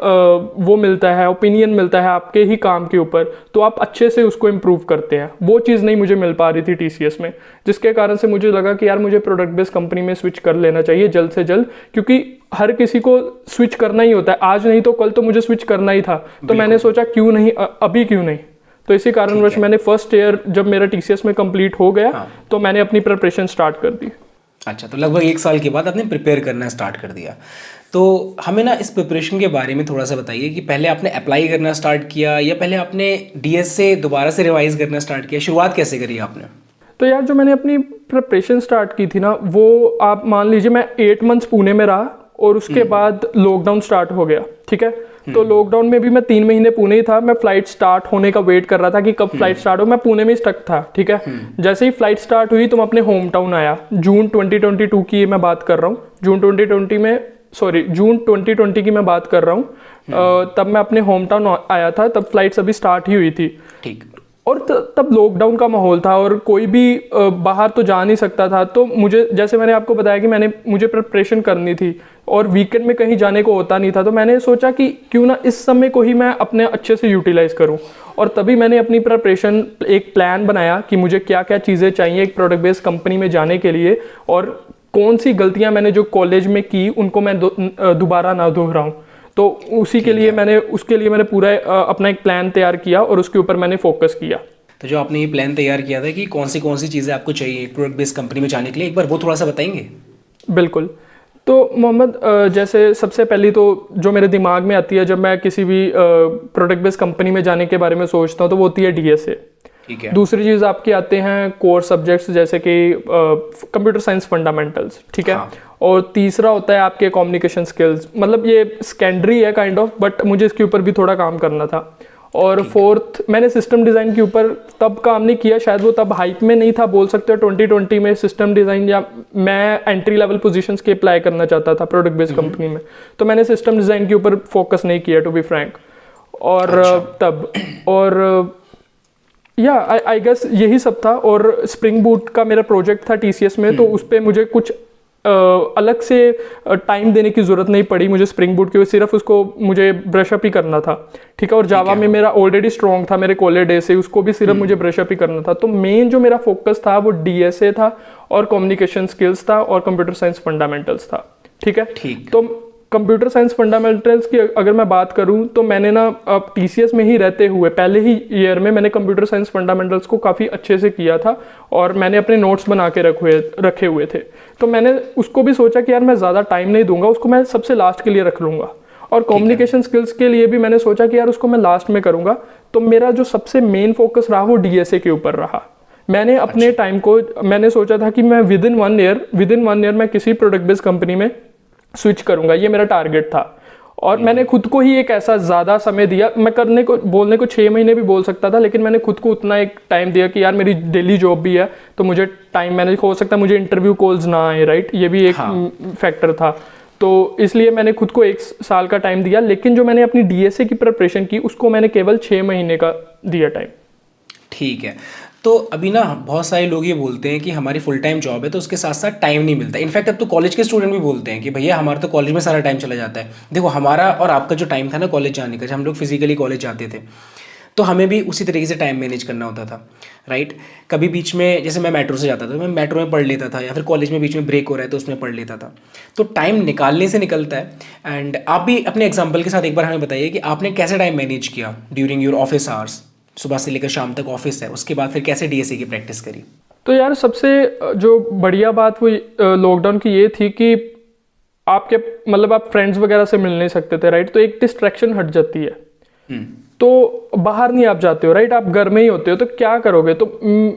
[SPEAKER 2] वो मिलता है, ओपिनियन मिलता है आपके ही काम के ऊपर, तो आप अच्छे से उसको इम्प्रूव करते हैं। वो चीज़ नहीं मुझे मिल पा रही थी टीसीएस में, जिसके कारण से मुझे लगा कि यार मुझे प्रोडक्ट बेस्ड कंपनी में स्विच कर लेना चाहिए जल्द से जल्द, क्योंकि हर किसी को स्विच करना ही होता है, आज नहीं तो कल तो मुझे स्विच करना ही था। तो मैंने सोचा क्यों नहीं, अभी क्यों नहीं। तो इसी कारणवश मैंने फर्स्ट ईयर जब मेरा टीसीएस में कंप्लीट हो गया तो मैंने अपनी प्रिपरेशन स्टार्ट कर दी।
[SPEAKER 1] अच्छा, तो लगभग 1 साल के बाद आपने प्रिपेयर करना स्टार्ट कर दिया। तो हमें ना इस प्रिपरेशन के बारे में थोड़ा सा बताइए कि पहले आपने अप्लाई करना स्टार्ट किया या पहले आपने डीएस से दोबारा से रिवाइज करना स्टार्ट किया, शुरुआत कैसे करी आपने? तो
[SPEAKER 2] यार जो मैंने अपनी प्रिपरेशन स्टार्ट की थी ना, वो आप मान लीजिए मैं 8 months पुणे में रहा और उसके बाद लॉकडाउन स्टार्ट हो गया। ठीक है, तो लॉकडाउन में भी मैं 3 महीने पुणे ही था। मैं फ्लाइट स्टार्ट होने का वेट कर रहा था कि कब फ्लाइट स्टार्ट हो, मैं पुणे में स्टक था। ठीक है, जैसे ही फ्लाइट स्टार्ट हुई तो मैं अपने होम टाउन आया। जून 2022 की मैं बात कर रहा हूँ, जून 2020 की मैं बात कर रहा हूँ। तब मैं अपने होम टाउन आया था, तब फ्लाइट्स अभी स्टार्ट ही हुई थी।
[SPEAKER 1] ठीक,
[SPEAKER 2] और तब लॉकडाउन का माहौल था और कोई भी बाहर तो जा नहीं सकता था। तो मुझे, जैसे मैंने आपको बताया कि मुझे प्रिपरेशन करनी थी और वीकेंड में कहीं जाने को होता नहीं था, तो मैंने सोचा कि क्यों ना इस समय को ही मैं अपने अच्छे से यूटिलाइज करूं। और तभी मैंने अपनी प्रिपरेशन, एक प्लान बनाया कि मुझे क्या क्या चीज़ें चाहिए एक प्रोडक्ट बेस्ड कंपनी में जाने के लिए, और कौन सी गलतियाँ मैंने जो कॉलेज में की उनको मैं दोबारा ना दोहराऊँ। तो उसके लिए मैंने पूरा अपना एक प्लान तैयार किया और उसके ऊपर मैंने फोकस किया।
[SPEAKER 1] तो जो आपने ये प्लान तैयार किया था कि कौन सी चीज़ें आपको चाहिए एक प्रोडक्ट बेस्ड कंपनी में जाने के लिए, एक बार वो थोड़ा सा बताएंगे?
[SPEAKER 2] बिल्कुल। तो मोहम्मद, जैसे सबसे पहली तो जो मेरे दिमाग में आती है जब मैं किसी भी प्रोडक्ट बेस्ड कंपनी में जाने के बारे में सोचता हूँ तो वो होती है डीएसए।
[SPEAKER 1] ठीक है।
[SPEAKER 2] दूसरी चीज़ आपके आते हैं कोर सब्जेक्ट्स जैसे कि कंप्यूटर साइंस फंडामेंटल्स। ठीक है। हाँ। और तीसरा होता है आपके कम्युनिकेशन स्किल्स। मतलब ये सेकेंडरी है काइंड ऑफ, बट मुझे इसके ऊपर भी थोड़ा काम करना था। और फोर्थ मैंने सिस्टम डिज़ाइन के ऊपर तब काम नहीं किया, शायद वो तब हाइप में नहीं था, बोल सकते हो 2020 में सिस्टम डिज़ाइन, या मैं एंट्री लेवल पोजीशंस के अप्लाई करना चाहता था प्रोडक्ट बेस्ड कंपनी में, तो मैंने सिस्टम डिज़ाइन के ऊपर फोकस नहीं किया टू बी फ्रैंक। और तब और या आई गेस यही सब था। और स्प्रिंग बूट का मेरा प्रोजेक्ट था TCS में, तो उस पर मुझे कुछ अलग से टाइम देने की ज़रूरत नहीं पड़ी मुझे स्प्रिंग बूट के, सिर्फ उसको मुझे ब्रश अप ही करना था, ठीक है। और जावा में मेरा ऑलरेडी स्ट्रॉन्ग था मेरे कॉलेज डे से, उसको भी सिर्फ मुझे ब्रश अप ही करना था। तो मेन जो मेरा फोकस था वो DSA था और कम्युनिकेशन स्किल्स था और कंप्यूटर साइंस फंडामेंटल्स था, ठीक है। तो कंप्यूटर साइंस फंडामेंटल्स की अगर मैं बात करूं तो मैंने ना अब TCS में ही रहते हुए पहले ही ईयर में मैंने कंप्यूटर साइंस फंडामेंटल्स को काफ़ी अच्छे से किया था और मैंने अपने नोट्स बना के रखे हुए थे। तो मैंने उसको भी सोचा कि यार मैं ज़्यादा टाइम नहीं दूंगा, उसको मैं सबसे लास्ट के लिए रख लूँगा। और कम्युनिकेशन स्किल्स के लिए भी मैंने सोचा कि यार उसको मैं लास्ट में करूँगा। तो मेरा जो सबसे मेन फोकस रहा वो DSA के ऊपर रहा। मैंने अपने टाइम को मैंने सोचा था कि मैं विद इन वन ईयर मैं किसी प्रोडक्ट बेस्ड कंपनी में स्विच करूंगा, ये मेरा टारगेट था। और मैंने खुद को ही एक ऐसा ज़्यादा समय दिया, मैं बोलने को 6 महीने भी बोल सकता था, लेकिन मैंने खुद को उतना एक टाइम दिया कि यार मेरी डेली जॉब भी है, तो मुझे टाइम मैनेज हो सकता है, मुझे इंटरव्यू कॉल्स ना आए, राइट, ये भी एक फैक्टर था। तो इसलिए मैंने खुद को 1 साल का टाइम दिया, लेकिन जो मैंने अपनी DSA की प्रिपरेशन की उसको मैंने केवल 6 महीने का दिया टाइम।
[SPEAKER 1] ठीक है। तो अभी ना बहुत सारे लोग ये बोलते हैं कि हमारी फुल टाइम जॉब है तो उसके साथ साथ टाइम नहीं मिलता। इनफैक्ट अब तो कॉलेज के स्टूडेंट भी बोलते हैं कि भैया हमारा तो कॉलेज में सारा टाइम चला जाता है। देखो हमारा और आपका जो टाइम था ना कॉलेज जाने का, जब हम लोग फिजिकली कॉलेज जाते थे तो हमें भी उसी तरीके से टाइम मैनेज करना होता था, राइट। कभी बीच में जैसे मैं मेट्रो से जाता था, मैं मेट्रो में पढ़ लेता था, या फिर कॉलेज में बीच में ब्रेक हो रहा है तो उसमें पढ़ लेता था। तो टाइम निकालने से निकलता है। एंड आप भी अपने एग्जाम्पल के साथ एक बार हमें बताइए कि आपने कैसे टाइम मैनेज किया ड्यूरिंग योर ऑफिस आवर्स, सुबह से लेकर शाम तक ऑफिस है, उसके बाद फिर कैसे DSA की प्रैक्टिस करी?
[SPEAKER 2] तो यार सबसे जो बढ़िया बात वो लॉकडाउन की ये थी कि आपके मतलब आप फ्रेंड्स वगैरह से मिल नहीं सकते थे, राइट। तो एक डिस्ट्रैक्शन हट जाती है। तो बाहर नहीं आप जाते हो, राइट, आप घर में ही होते हो, तो क्या करोगे। तो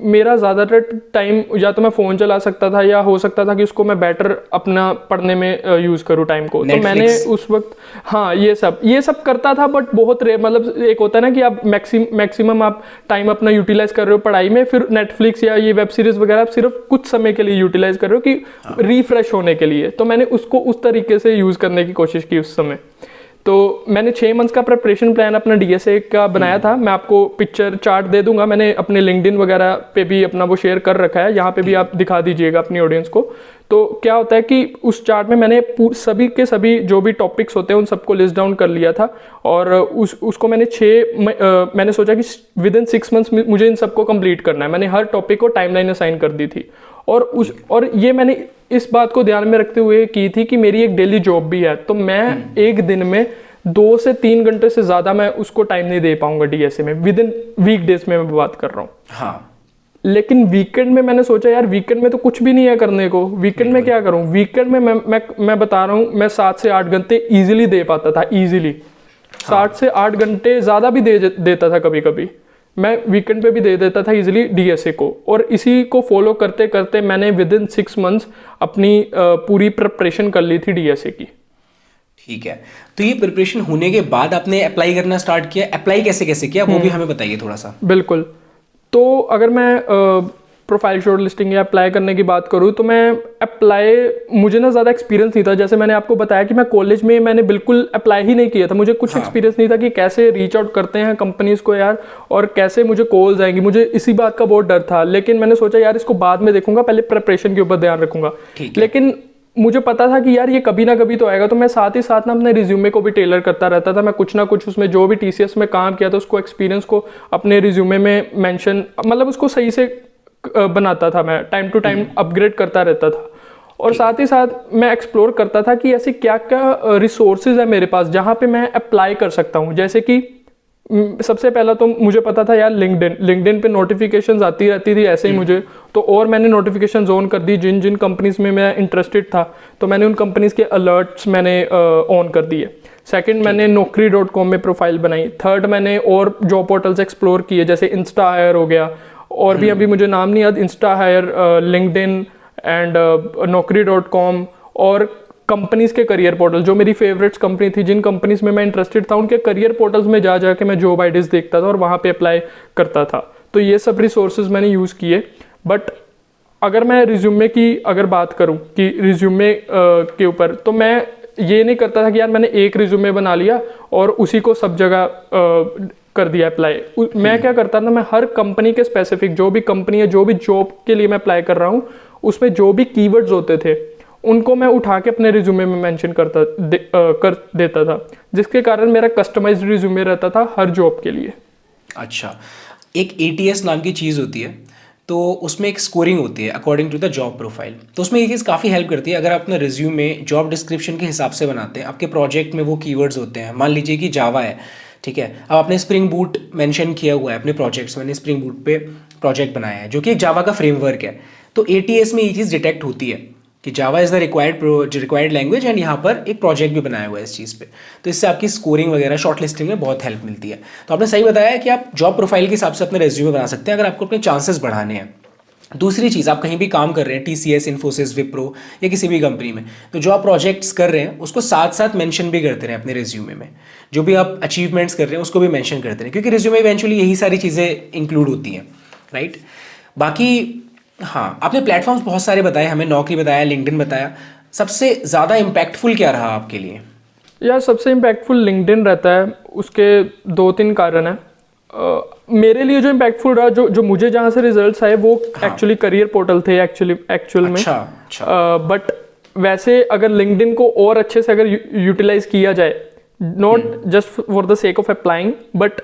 [SPEAKER 2] मेरा ज़्यादातर टाइम या तो मैं फ़ोन चला सकता था या हो सकता था कि उसको मैं बेटर अपना पढ़ने में यूज़ करूँ टाइम को। तो मैंने उस वक्त हाँ ये सब करता था, बट बहुत मतलब एक होता है ना कि आप मैक्सिमम आप टाइम अपना यूटिलाइज कर रहे हो पढ़ाई में, फिर नेटफ्लिक्स या ये वेब सीरीज़ वगैरह आप सिर्फ कुछ समय के लिए यूटिलाइज कर रहे हो कि रिफ्रेश होने के लिए। तो मैंने उसको उस तरीके से यूज़ करने की कोशिश की उस समय। तो मैंने 6 मंथ्स का प्रिपरेशन प्लान अपना DSA का बनाया था। मैं आपको पिक्चर चार्ट दे दूंगा, मैंने अपने लिंक्डइन वगैरह पे भी अपना वो शेयर कर रखा है, यहाँ पे भी आप दिखा दीजिएगा अपनी ऑडियंस को। तो क्या होता है कि उस चार्ट में मैंने सभी के सभी जो भी टॉपिक्स होते हैं उन सबको लिस्ट डाउन कर लिया था। और उसको मैंने मैंने सोचा कि विद इन 6 मंथ्स मुझे इन सबको कंप्लीट करना है। मैंने हर टॉपिक को टाइमलाइन असाइन कर दी थी। और ये मैंने इस बात को ध्यान में रखते हुए की थी कि मेरी एक डेली जॉब भी है, तो मैं एक दिन में 2 से 3 घंटे से ज़्यादा मैं उसको टाइम नहीं दे पाऊंगा DSA में, विद इन वीकडेज में मैं बात कर रहा हूँ।
[SPEAKER 1] हाँ।
[SPEAKER 2] लेकिन वीकेंड में मैंने सोचा यार वीकेंड में तो कुछ भी नहीं है करने को, वीकेंड में क्या करूँ। वीकेंड में मैं बता रहा हूँ, मैं 7 से 8 घंटे ईजिली दे पाता था, ईजिली 7 से 8 घंटे ज़्यादा भी देता था, कभी कभी मैं वीकेंड पे भी दे देता था इजीली DSA को। और इसी को फॉलो करते करते मैंने विद इन 6 मंथ्स अपनी पूरी प्रिपरेशन कर ली थी DSA की।
[SPEAKER 1] ठीक है। तो ये प्रिपरेशन होने के बाद आपने अप्लाई करना स्टार्ट किया, अप्लाई कैसे कैसे किया वो भी हमें बताइए थोड़ा सा।
[SPEAKER 2] बिल्कुल। तो अगर मैं प्रोफाइल शॉर्ट लिस्टिंग या अप्लाई करने की बात करूँ तो मुझे ना ज़्यादा एक्सपीरियंस नहीं था। जैसे मैंने आपको बताया कि मैं कॉलेज में मैंने बिल्कुल अप्लाई ही नहीं किया था, मुझे कुछ एक्सपीरियंस नहीं था कि कैसे रीच आउट करते हैं कंपनीज को यार, और कैसे मुझे कॉल्स आएंगी, मुझे इसी बात का बहुत डर था। लेकिन मैंने सोचा यार इसको बाद में देखूंगा, पहले प्रिपरेशन के ऊपर ध्यान रखूंगा। लेकिन मुझे पता था कि यार ये कभी ना कभी तो आएगा, तो मैं साथ ही साथ ना अपने रिज्यूमे को भी टेलर करता रहता था। मैं कुछ ना कुछ उसमें जो भी TCS में काम किया था उसको एक्सपीरियंस को अपने रिज्यूमे में मेंशन, मतलब उसको सही से बनाता था, मैं टाइम टू टाइम अपग्रेड करता रहता था। और साथ ही साथ मैं एक्सप्लोर करता था कि ऐसे क्या क्या रिसोर्सेज है मेरे पास जहाँ पे मैं अप्लाई कर सकता हूँ। जैसे कि सबसे पहला तो मुझे पता था यार लिंक्डइन पे नोटिफिकेशंस आती रहती थी ऐसे ही मुझे, तो और मैंने नोटिफिकेशन ऑन कर दी जिन जिन कंपनीज में मैं इंटरेस्टेड था, तो मैंने उन कंपनीज के अलर्ट्स मैंने ऑन कर दिए। सेकंड, मैंने naukri.com में प्रोफाइल बनाई। थर्ड, मैंने और जॉब पोर्टल्स एक्सप्लोर किए, जैसे इंस्टा हायर हो गया, और भी अभी मुझे नाम नहीं याद, Insta higher, LinkedIn and naukri.com, और कंपनीज़ के करियर पोर्टल, जो मेरी फेवरेट्स कंपनी थी, जिन कंपनीज़ में मैं इंटरेस्टेड था, उनके करियर पोर्टल्स में जा जाके मैं जॉब आइडियाज़ देखता था और वहाँ पे अप्लाई करता था। तो ये सब रिसोर्सेज मैंने यूज़ किए। बट अगर मैं रिज्यूमे की अगर बात करूँ कि रिज्यूमे के ऊपर, तो मैं ये नहीं करता था कि यार मैंने एक रिज्यूमे बना लिया और उसी को सब जगह कर दिया अप्लाई। मैं क्या करता था, मैं हर कंपनी के स्पेसिफिक, जो भी कंपनी है, जो भी जॉब के लिए मैं अप्लाई कर रहा हूँ, उसमें जो भी कीवर्ड्स होते थे उनको मैं उठा के अपने रिज्यूमे में मेंशन कर देता था, जिसके कारण मेरा कस्टमाइज्ड रिज्यूमे रहता था हर जॉब के लिए।
[SPEAKER 1] अच्छा, एक ATS नाम की चीज़ होती है, तो उसमें एक स्कोरिंग होती है according to the job profile. तो उसमें ये चीज़ काफ़ी हेल्प करती है। अगर आप अपना रिज्यूमे जॉब डिस्क्रिप्शन के हिसाब से बनाते हैं, आपके प्रोजेक्ट में वो कीवर्ड्स होते हैं, मान लीजिए कि जावा है, ठीक है, अब आपने स्प्रिंग बूट मेंशन किया हुआ है अपने प्रोजेक्ट्स, मैंने स्प्रिंग बूट पे प्रोजेक्ट बनाया है जो कि एक जावा का फ्रेमवर्क है, तो ATS में ये चीज़ डिटेक्ट होती है कि जावा is the required language and यहाँ पर एक प्रोजेक्ट भी बनाया हुआ है इस चीज़ पे। तो इससे आपकी स्कोरिंग वगैरह शॉर्ट लिस्टिंग में बहुत हेल्प मिलती है। तो आपने सही बताया कि आप जॉब प्रोफाइल के हिसाब से अपने रेज्यूमे बना सकते हैं अगर आपको अपने चांसेस बढ़ाने हैं। दूसरी चीज़, आप कहीं भी काम कर रहे हैं, TCS, इन्फोसिस, विप्रो या किसी भी कंपनी में, तो जो आप प्रोजेक्ट्स कर रहे हैं उसको साथ साथ मेंशन भी करते रहे अपने रिज्यूमे में। जो भी आप अचीवमेंट्स कर रहे हैं उसको भी मेंशन करते रहे, क्योंकि रिज्यूमे इवेंचुअली यही सारी चीज़ें इंक्लूड होती हैं, राइट। बाकी हाँ, आपने प्लेटफॉर्म्स बहुत सारे बताए हमें, नौकरी बताया, लिंक्डइन बताया, सबसे ज़्यादा इम्पैक्टफुल क्या रहा आपके लिए?
[SPEAKER 2] यार सबसे इम्पैक्टफुल लिंक्डइन रहता है। उसके 2-3 कारण हैं। मेरे लिए जो इम्पैक्टफुल रहा, जो मुझे जहाँ से रिजल्ट्स आए, वो एक्चुअली करियर पोर्टल थे एक्चुअल में।
[SPEAKER 1] अच्छा।
[SPEAKER 2] बट वैसे अगर लिंक्डइन को और अच्छे से अगर यूटिलाइज किया जाए, not just for the sake of applying, but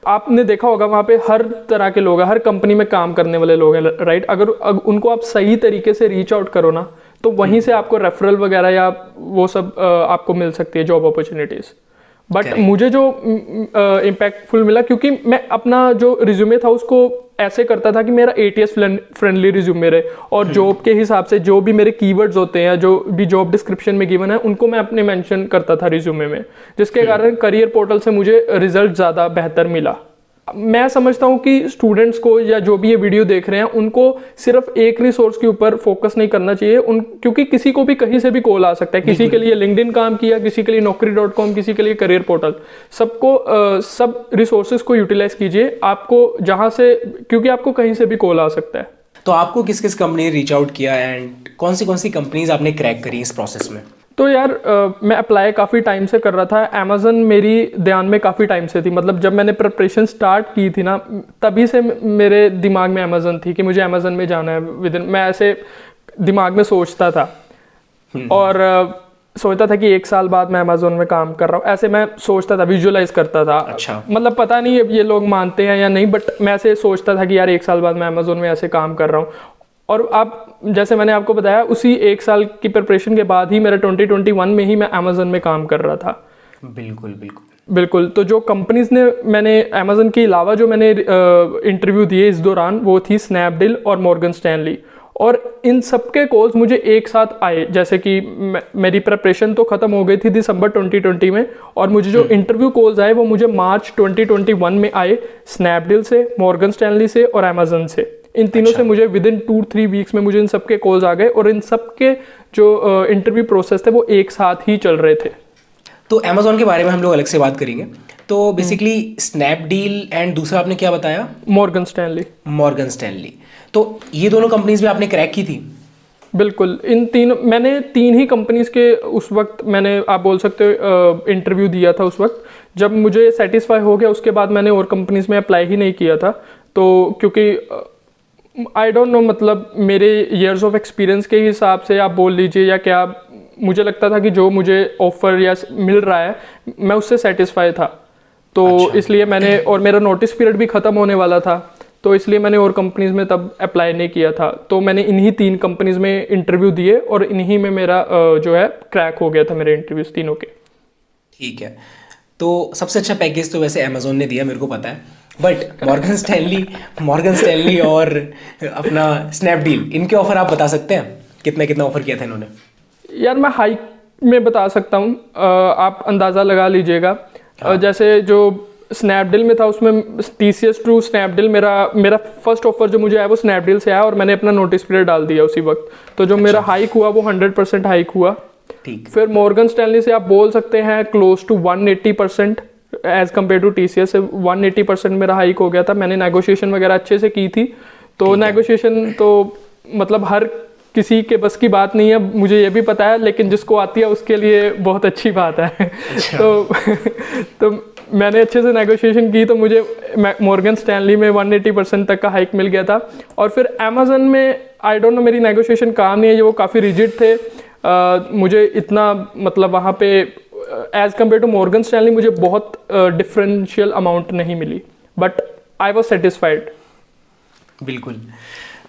[SPEAKER 2] आपने देखा होगा वहाँ पे हर तरह के लोग हैं, हर कंपनी में काम करने वाले लोग हैं, राइट। अगर उनको आप सही तरीके से रीच आउट करो ना, तो वहीं से आपको रेफरल वगैरह या वो सब आपको मिल सकती है, जॉब अपॉर्चुनिटीज़। बट मुझे जो इम्पैक्टफुल मिला, क्योंकि मैं अपना जो रिज्यूमे था उसको ऐसे करता था कि मेरा ATS फ्रेंडली रिज्यूमे रहे, और जॉब के हिसाब से जो भी मेरे कीवर्ड्स होते हैं, जो भी जॉब डिस्क्रिप्शन में गिवन है, उनको मैं अपने मेंशन करता था रिज्यूमे में, जिसके कारण करियर पोर्टल से मुझे रिजल्ट ज़्यादा बेहतर मिला। मैं समझता हूँ कि स्टूडेंट्स को या जो भी ये वीडियो देख रहे हैं, उनको सिर्फ एक रिसोर्स के ऊपर फोकस नहीं करना चाहिए, क्योंकि किसी को भी कहीं से भी कॉल आ सकता है। किसी के लिए लिंक्डइन काम किया, किसी के लिए naukri.com, किसी के लिए करियर पोर्टल। सबको सब रिसोर्सेज को यूटिलाइज कीजिए, आपको जहाँ से, क्योंकि आपको कहीं से भी कॉल आ सकता है।
[SPEAKER 1] तो आपको किस किस कंपनी ने रीच आउट किया एंड कौन सी कंपनीज आपने क्रैक करी इस प्रोसेस में?
[SPEAKER 2] तो यार मैं अप्लाई काफ़ी टाइम से कर रहा था। अमेज़न मेरी ध्यान में काफ़ी टाइम से थी, मतलब जब मैंने प्रिपरेशन स्टार्ट की थी ना, तभी से मेरे दिमाग में अमेज़न थी कि मुझे अमेज़न में जाना है विदिन। मैं ऐसे दिमाग में सोचता था और सोचता था कि 1 साल बाद मैं अमेज़न में काम कर रहा हूँ, ऐसे मैं सोचता था, विजुअलाइज करता था।
[SPEAKER 1] अच्छा।
[SPEAKER 2] मतलब पता नहीं ये लोग मानते हैं या नहीं, बट मैं ऐसे सोचता था कि यार 1 साल बाद मैं अमेज़न में ऐसे काम कर रहा हूँ। और अब जैसे मैंने आपको बताया, उसी 1 साल की प्रिपरेशन के बाद ही मेरा 2021 में ही मैं अमेज़न में काम कर रहा था। बिल्कुल। तो जो कंपनीज ने, मैंने अमेज़न के अलावा जो मैंने इंटरव्यू दिए इस दौरान, वो थी स्नैपडील और मॉर्गन स्टैनली। और इन सबके कॉल्स मुझे एक साथ आए, जैसे कि मेरी प्रिपरेशन तो ख़त्म हो गई थी दिसंबर 2020 में, और मुझे जो इंटरव्यू कॉल्स आए वो मुझे मार्च 2021 में आए, स्नैपडील से, मॉर्गन स्टैनली से और अमेज़न से। इन तीनों से मुझे विदिन 2-3 वीक्स में मुझे इन सबके कॉल्स आ गए, और इन सबके जो इंटरव्यू प्रोसेस थे वो एक साथ ही चल रहे थे।
[SPEAKER 1] तो अमेज़न के बारे में हम लोग अलग से बात करेंगे। तो बेसिकली स्नैपडील एंड दूसरा आपने क्या बताया?
[SPEAKER 2] Morgan Stanley. तो ये दोनों कंपनीज भी आपने क्रैक की थी? बिल्कुल। मैंने 3 ही कंपनीज के उस वक्त, मैंने आप बोल सकते हो, इंटरव्यू दिया था उस वक्त। जब मुझे सेटिस्फाई हो गया उसके बाद मैंने और कंपनीज में अप्लाई ही नहीं किया था। तो क्योंकि आई डोंट नो, मतलब मेरे ईयर्स ऑफ एक्सपीरियंस के हिसाब से आप बोल लीजिए या क्या, मुझे लगता था कि जो मुझे ऑफर या मिल रहा है मैं उससे सेटिस्फाई था। तो इसलिए मैंने, और मेरा नोटिस पीरियड भी ख़त्म होने वाला था, तो इसलिए मैंने और कंपनीज में तब अप्लाई नहीं किया था। तो मैंने इन्हीं 3 कंपनीज में इंटरव्यू दिए और इन्हीं में मेरा जो है क्रैक हो गया था मेरे इंटरव्यूज तीनों के।
[SPEAKER 1] ठीक है। तो सबसे अच्छा पैकेज तो वैसे अमेज़न ने दिया, मेरे को पता है, बट मॉर्गन स्टैनली और अपना स्नैपडील, इनके ऑफर आप बता सकते हैं? कितना ऑफर किया था इन्होंने?
[SPEAKER 2] यार मैं हाई में बता सकता हूँ, आप अंदाज़ा लगा लीजिएगा। जैसे जो स्नैपडील में था उसमें TCS टू स्नैपडील, मेरा फर्स्ट ऑफर जो मुझे आया वो स्नैपडील से आया, और मैंने अपना नोटिस पीरियड डाल दिया उसी वक्त। तो जो मेरा हाइक हुआ वो 100% हाइक हुआ।
[SPEAKER 1] ठीक।
[SPEAKER 2] फिर मॉर्गन स्टैनली से आप बोल सकते हैं close to 180% as compare to TCS से 180% मेरा हाइक हो गया था। मैंने नेगोशिएशन वगैरह अच्छे से की थी, तो नेगोशिएशन तो मतलब हर किसी के बस की बात नहीं है, मुझे ये भी पता है, लेकिन जिसको आती है उसके लिए बहुत अच्छी बात है।
[SPEAKER 1] अच्छा।
[SPEAKER 2] तो मैंने अच्छे से नेगोशिएशन की, तो मुझे मॉर्गन स्टैनली में 180% तक का हाइक मिल गया था। और फिर अमेजन में आई डोंट नो, मेरी नेगोशिएशन काम नहीं है, वो काफ़ी रिजिड थे। मुझे इतना मतलब वहाँ पे as compare to Morgan Stanley मुझे बहुत डिफरेंशियल अमाउंट नहीं मिली, बट आई वॉज सेटिस्फाइड।
[SPEAKER 1] बिल्कुल।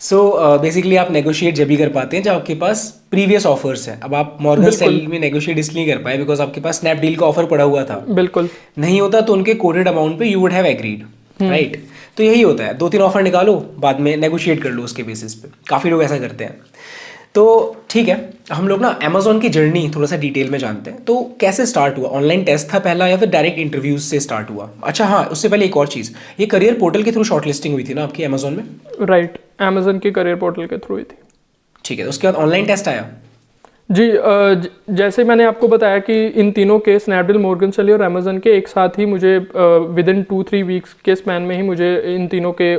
[SPEAKER 1] सो बेसिकली आप नेगोशिएट जब भी कर पाते हैं जब आपके पास प्रीवियस ऑफर्स हैं। अब आप मॉर्गन स्टैनली में नेगोशिएट इसलिए कर पाए बिकॉज आपके पास स्नैपडील का ऑफर पड़ा हुआ था।
[SPEAKER 2] बिल्कुल।
[SPEAKER 1] नहीं होता तो उनके कोटेड अमाउंट पे you would have agreed, right. तो यही होता है, 2-3 ऑफर निकालो, बाद में नेगोशिएट कर लो उसके बेसिस पे। काफ़ी लोग ऐसा करते हैं। तो ठीक है, हम लोग ना अमेजोन की जर्नी थोड़ा सा डिटेल में जानते हैं। तो कैसे स्टार्ट हुआ? ऑनलाइन टेस्ट था पहला या फिर डायरेक्ट इंटरव्यूज से स्टार्ट हुआ? अच्छा हाँ, उससे पहले एक और चीज़, ये करियर पोर्टल के थ्रू शॉर्टलिस्टिंग हुई थी ना आपकी अमेजोन में?
[SPEAKER 2] राइट, अमेजोन की करियर पोर्टल के थ्रू हुई थी।
[SPEAKER 1] ठीक है, तो उसके बाद ऑनलाइन टेस्ट आया?
[SPEAKER 2] जी, जैसे मैंने आपको बताया कि इन तीनों के स्नैपडील, मॉर्गन स्टैनली और अमेजन के एक साथ ही मुझे विद इन 2-3 वीक्स के स्पैन में ही मुझे इन तीनों के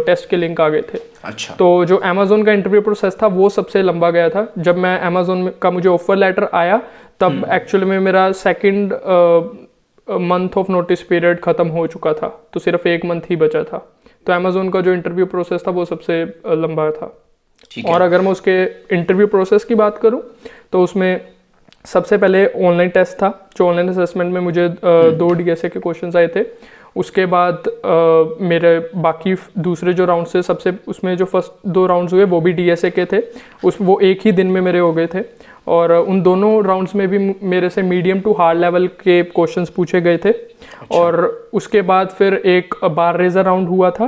[SPEAKER 2] टेस्ट के लिंक आ गए थे।
[SPEAKER 1] अच्छा।
[SPEAKER 2] तो जो अमेजोन का इंटरव्यू प्रोसेस था वो सबसे लंबा गया था। जब मैं अमेजोन का मुझे ऑफर लेटर आया तब एक्चुअली में मेरा second month of notice period ख़त्म हो चुका था, तो सिर्फ 1 मंथ ही बचा था। तो अमेजोन का जो इंटरव्यू प्रोसेस था वो सबसे लंबा था। और अगर मैं उसके इंटरव्यू प्रोसेस की बात करूं तो उसमें सबसे पहले ऑनलाइन टेस्ट था, जो ऑनलाइन असेसमेंट में मुझे 2 DSA के क्वेश्चंस आए थे। उसके बाद मेरे बाकी दूसरे जो राउंड से सबसे उसमें जो फर्स्ट 2 राउंड्स हुए वो भी DSA के थे, वो एक ही दिन में मेरे हो गए थे। और उन दोनों राउंड्स में भी मेरे से मीडियम टू हार्ड लेवल के क्वेश्चंस पूछे गए थे। अच्छा। और उसके बाद फिर एक बार रेजर राउंड हुआ था,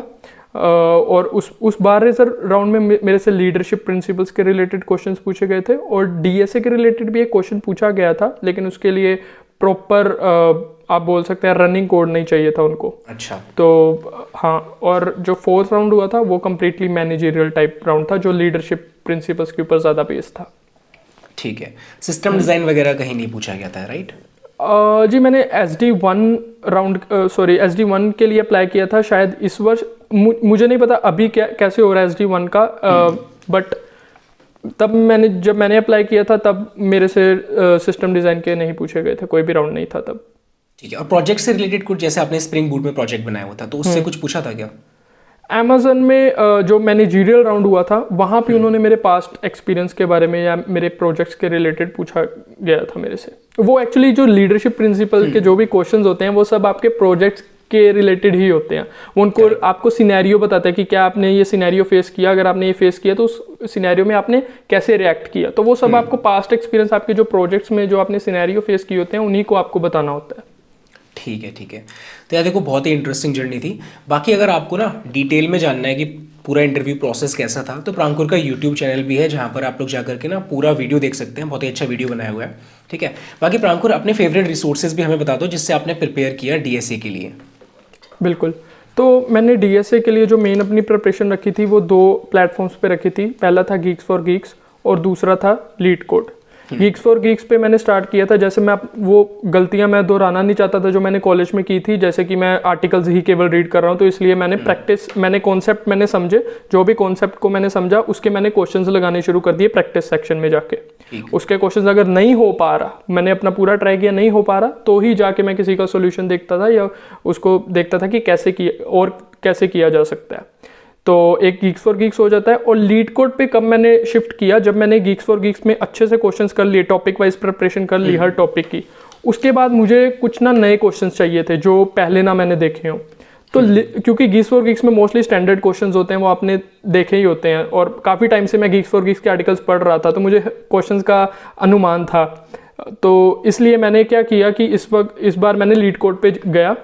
[SPEAKER 2] और उस बार रेजर राउंड में मेरे से लीडरशिप प्रिंसिपल्स के रिलेटेड क्वेश्चंस पूछे गए थे। और DSA के रिलेटेड भी एक क्वेश्चन पूछा गया था, लेकिन उसके लिए प्रॉपर आप बोल सकते हैं रनिंग कोड नहीं चाहिए था उनको।
[SPEAKER 1] अच्छा।
[SPEAKER 2] तो हाँ, और जो 4th राउंड हुआ था वो कम्प्लीटली मैनेजरियल टाइप राउंड था, जो लीडरशिप प्रिंसिपल्स के ऊपर ज़्यादा बेस्ड था।
[SPEAKER 1] ठीक है, सिस्टम डिज़ाइन वगैरह कहीं नहीं पूछा गया था, राइट?
[SPEAKER 2] जी, मैंने SD1 के लिए अप्लाई किया था शायद इस वर्ष। मुझे नहीं पता अभी कैसे हो रहा है SD1 का, बट तब जब मैंने अप्लाई किया था तब मेरे से सिस्टम डिज़ाइन के नहीं पूछे गए थे, कोई भी राउंड नहीं था तब।
[SPEAKER 1] ठीक है, और प्रोजेक्ट से रिलेटेड कुछ, जैसे आपने स्प्रिंग बूट में प्रोजेक्ट बनाया हुआ था, तो उससे कुछ पूछा था क्या?
[SPEAKER 2] अमेजन में जो मैनेजरियल राउंड हुआ था वहाँ पे उन्होंने मेरे पास्ट एक्सपीरियंस के बारे में या मेरे प्रोजेक्ट्स के रिलेटेड पूछा गया था मेरे से। वो एक्चुअली जो लीडरशिप प्रिंसिपल के जो भी क्वेश्चंस होते हैं वो सब आपके प्रोजेक्ट्स के रिलेटेड ही होते हैं। वो उनको आपको सिनेरियो बताता है कि क्या आपने ये सिनेरियो फेस किया, अगर आपने ये फेस किया तो उस सिनेरियो में आपने कैसे रिएक्ट किया। तो वो सब आपको पास्ट एक्सपीरियंस, आपके जो प्रोजेक्ट्स में जो आपने सिनेरियो फेस किए होते हैं उन्हीं को आपको बताना होता है।
[SPEAKER 1] ठीक है, ठीक है। तो यार देखो, बहुत ही इंटरेस्टिंग जर्नी थी। बाकी अगर आपको ना डिटेल में जानना है कि पूरा इंटरव्यू प्रोसेस कैसा था, तो प्रांकुर का यूट्यूब चैनल भी है जहाँ पर आप लोग जाकर के ना पूरा वीडियो देख सकते हैं। बहुत ही अच्छा वीडियो बनाया हुआ है, ठीक है। बाकी प्रांकुर, अपने फेवरेट रिसोर्सेज भी हमें बता दो जिससे आपने प्रिपेयर किया DSA के लिए।
[SPEAKER 2] बिल्कुल, तो मैंने DSA के लिए जो मेन अपनी प्रिपरेशन रखी थी वो 2 प्लेटफॉर्म्स पे रखी थी। पहला था Geeks for Geeks और दूसरा था leet code. Geeks for Geeks पे मैंने स्टार्ट किया था, जैसे मैं वो गलतियां मैं दोहराना नहीं चाहता था जो मैंने कॉलेज में की थी, जैसे कि मैं आर्टिकल्स ही केवल रीड कर रहा हूँ। तो इसलिए मैंने कॉन्सेप्ट मैंने समझे, जो भी कॉन्सेप्ट को मैंने समझा उसके मैंने क्वेश्चंस लगाने शुरू कर दिए प्रैक्टिस सेक्शन में जाके। उसके क्वेश्चंस अगर नहीं हो पा रहा, मैंने अपना पूरा ट्राई किया, नहीं हो पा रहा, तो ही जाके मैं किसी का सोल्यूशन देखता था या उसको देखता था कि कैसे किया जा सकता है। तो एक Geeks for Geeks हो जाता है। और लीड कोड पे कब मैंने शिफ्ट किया, जब मैंने Geeks for Geeks में अच्छे से क्वेश्चंस कर लिए, टॉपिक वाइज प्रिपरेशन कर ली हर टॉपिक की, उसके बाद मुझे कुछ ना नए क्वेश्चंस चाहिए थे जो पहले ना मैंने देखे हों। तो क्योंकि Geeks for Geeks में मोस्टली स्टैंडर्ड क्वेश्चंस होते हैं, वो आपने देखे ही होते हैं, और काफ़ी टाइम से मैं Geeks for Geeks के आर्टिकल्स पढ़ रहा था, तो मुझे क्वेश्चंस का अनुमान था। तो इसलिए मैंने क्या किया कि इस बार मैंने लीड कोड पे गया,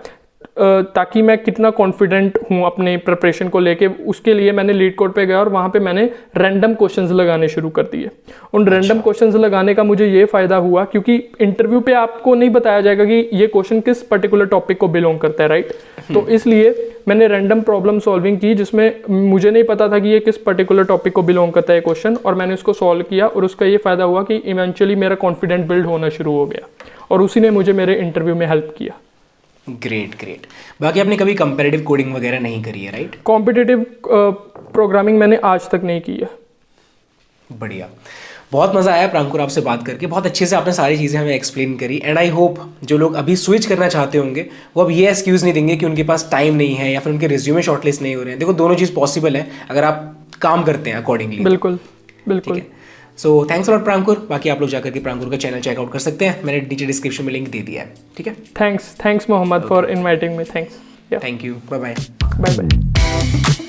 [SPEAKER 2] ताकि मैं कितना कॉन्फिडेंट हूँ अपने प्रिपरेशन को लेके, उसके लिए मैंने लीड कोड पे गया और वहाँ पे मैंने रैंडम क्वेश्चंस लगाने शुरू कर दिए। उन रैंडम क्वेश्चंस लगाने का मुझे ये फ़ायदा हुआ क्योंकि इंटरव्यू पे आपको नहीं बताया जाएगा कि ये क्वेश्चन किस पर्टिकुलर टॉपिक को बिलोंग करता है, राइट। तो इसलिए मैंने रैंडम प्रॉब्लम सॉल्विंग की जिसमें मुझे नहीं पता था कि ये किस पर्टिकुलर टॉपिक को बिलोंग करता है क्वेश्चन, और मैंने उसको सॉल्व किया और उसका ये फ़ायदा हुआ कि इवेंचुअली मेरा कॉन्फिडेंट बिल्ड होना शुरू हो गया और उसी ने मुझे मेरे इंटरव्यू में हेल्प किया।
[SPEAKER 1] Great great. बाकी आपने कभी कंपैरेटिव कोडिंग वगैरह नहीं करी है, राइट?
[SPEAKER 2] कॉम्पिटिटिव प्रोग्रामिंग मैंने आज तक नहीं की है।
[SPEAKER 1] बढ़िया, बहुत मज़ा आया प्रांकुर आपसे बात करके, बहुत अच्छे से आपने सारी चीज़ें हमें एक्सप्लेन करी। एंड आई होप जो लोग अभी स्विच करना चाहते होंगे वो अब ये एक्सक्यूज़ नहीं देंगे कि उनके पास टाइम नहीं है या फिर उनके रिज्यूमे शॉर्टलिस्ट नहीं हो रहे हैं। देखो दोनों चीज़ पॉसिबल है अगर आप काम करते हैं अकॉर्डिंगली।
[SPEAKER 2] बिल्कुल बिल्कुल।
[SPEAKER 1] So thanks lot Prankur. बाकी आप लोग जाकर के प्रांकुर का चैनल चेकआउट कर सकते हैं, मैंने नीचे डिस्क्रिप्शन में लिंक दे दिया है। ठीक है,
[SPEAKER 2] thanks Mohammad for inviting me. Thanks.
[SPEAKER 1] Thank you, bye bye.
[SPEAKER 2] Bye bye.